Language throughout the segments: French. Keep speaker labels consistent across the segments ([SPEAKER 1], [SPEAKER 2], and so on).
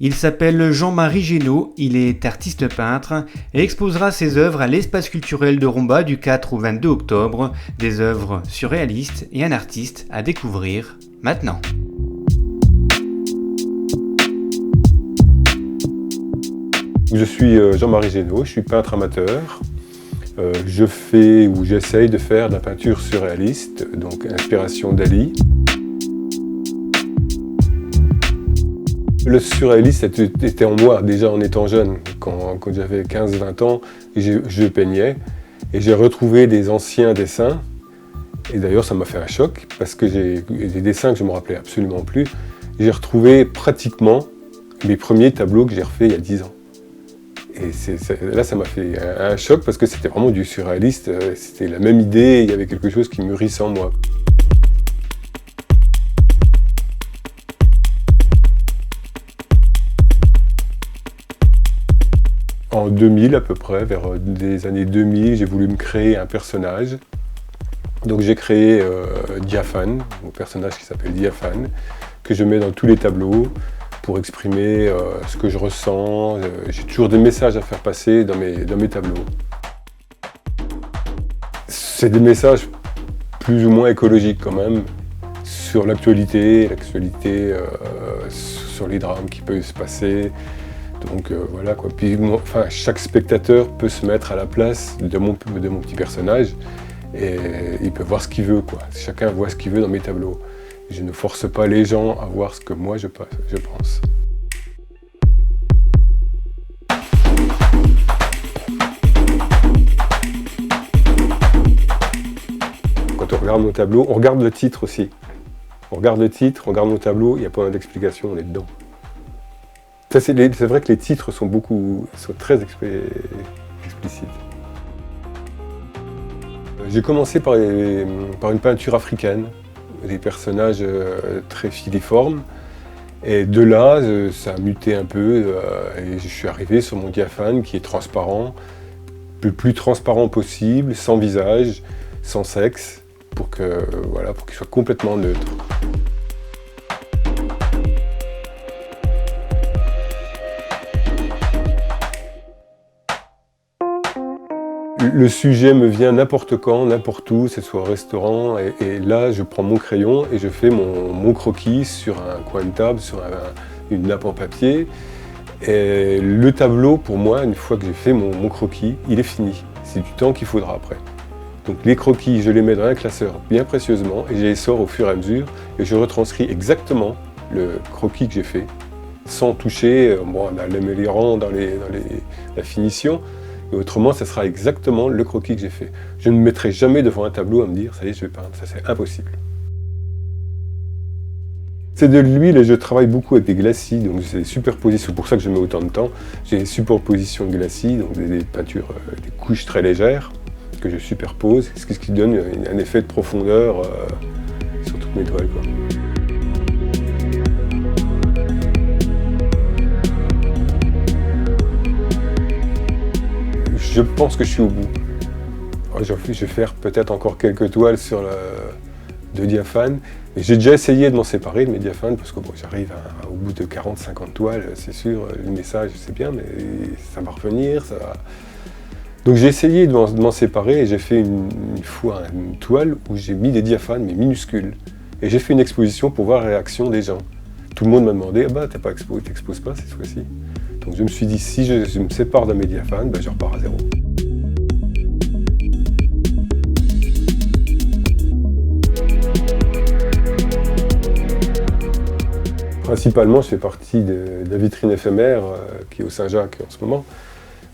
[SPEAKER 1] Il s'appelle Jean-Marie Génaud, il est artiste peintre et exposera ses œuvres à l'espace culturel de Romba du 4 au 22 octobre, des œuvres surréalistes et un artiste à découvrir maintenant.
[SPEAKER 2] Je suis Jean-Marie Génaud, je suis peintre amateur. Je fais ou j'essaye de faire de la peinture surréaliste, donc inspiration Dali. Le surréaliste était en moi déjà en étant jeune. Quand j'avais 15-20 ans, je peignais et j'ai retrouvé des anciens dessins. Et d'ailleurs, ça m'a fait un choc parce que j'ai des dessins que je ne me rappelais absolument plus. J'ai retrouvé pratiquement mes premiers tableaux que j'ai refaits il y a 10 ans. Et là, ça m'a fait un choc parce que c'était vraiment du surréaliste. C'était la même idée, il y avait quelque chose qui mûrissait en moi. En 2000 à peu près, vers les années 2000, j'ai voulu me créer un personnage. Donc j'ai créé Diaphane, mon personnage qui s'appelle Diaphane, que je mets dans tous les tableaux pour exprimer ce que je ressens. J'ai toujours des messages à faire passer dans mes tableaux. C'est des messages plus ou moins écologiques quand même, sur l'actualité, sur les drames qui peuvent se passer. Donc voilà quoi. Puis chaque spectateur peut se mettre à la place de mon petit personnage et il peut voir ce qu'il veut quoi. Chacun voit ce qu'il veut dans mes tableaux. Je ne force pas les gens à voir ce que moi je pense. Quand on regarde nos tableaux, on regarde le titre aussi. On regarde le titre, on regarde nos tableaux, il n'y a pas d'explication, on est dedans. C'est vrai que les titres sont très explicites. J'ai commencé par une peinture africaine, des personnages très filiformes. Et de là, ça a muté un peu et je suis arrivé sur mon Diaphane qui est transparent, le plus transparent possible, sans visage, sans sexe, pour qu'il soit complètement neutre. Le sujet me vient n'importe quand, n'importe où, c'est soit au restaurant, et là je prends mon crayon et je fais mon croquis sur un coin de table, sur une nappe en papier. Et le tableau, pour moi, une fois que j'ai fait mon croquis, il est fini. C'est du temps qu'il faudra après. Donc les croquis, je les mets dans un classeur bien précieusement et je les sors au fur et à mesure et je retranscris exactement le croquis que j'ai fait, sans toucher, en l'améliorant dans la finition. Et autrement, ça sera exactement le croquis que j'ai fait. Je ne me mettrai jamais devant un tableau à me dire « ça y est, je vais peindre », ça c'est impossible. C'est de l'huile et je travaille beaucoup avec des glacis, donc c'est des superpositions, c'est pour ça que je mets autant de temps. J'ai des superpositions de glacis, donc des peintures, des couches très légères que je superpose, ce qui donne un effet de profondeur sur toutes mes toiles, quoi. Je pense que je suis au bout. Je vais faire peut-être encore quelques toiles de Diaphane. J'ai déjà essayé de m'en séparer de mes Diaphanes parce que j'arrive au bout de 40-50 toiles, c'est sûr, le message c'est bien, mais ça va revenir. Donc j'ai essayé de m'en séparer et j'ai fait une fois une toile où j'ai mis des Diaphanes mais minuscules. Et j'ai fait une exposition pour voir la réaction des gens. Tout le monde m'a demandé « Ah bah t'exposes pas cette fois-ci ». Donc je me suis dit, si je me sépare de mes Diaphanes, je repars à zéro. Principalement, je fais partie de la vitrine éphémère qui est au Saint-Jacques en ce moment.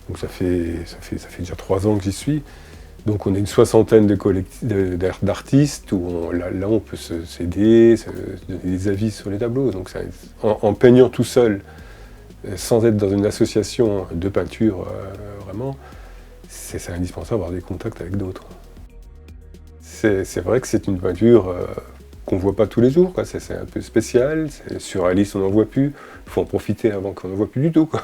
[SPEAKER 2] Donc ça fait déjà 3 ans que j'y suis. Donc on est une soixantaine d'artistes où là on peut s'aider, se donner des avis sur les tableaux. Donc en peignant tout seul, sans être dans une association de peinture, vraiment, c'est indispensable d'avoir des contacts avec d'autres. C'est vrai que c'est une peinture qu'on ne voit pas tous les jours, quoi. C'est un peu spécial, c'est surréaliste, on n'en voit plus. Il faut en profiter avant qu'on n'en voit plus du tout, quoi.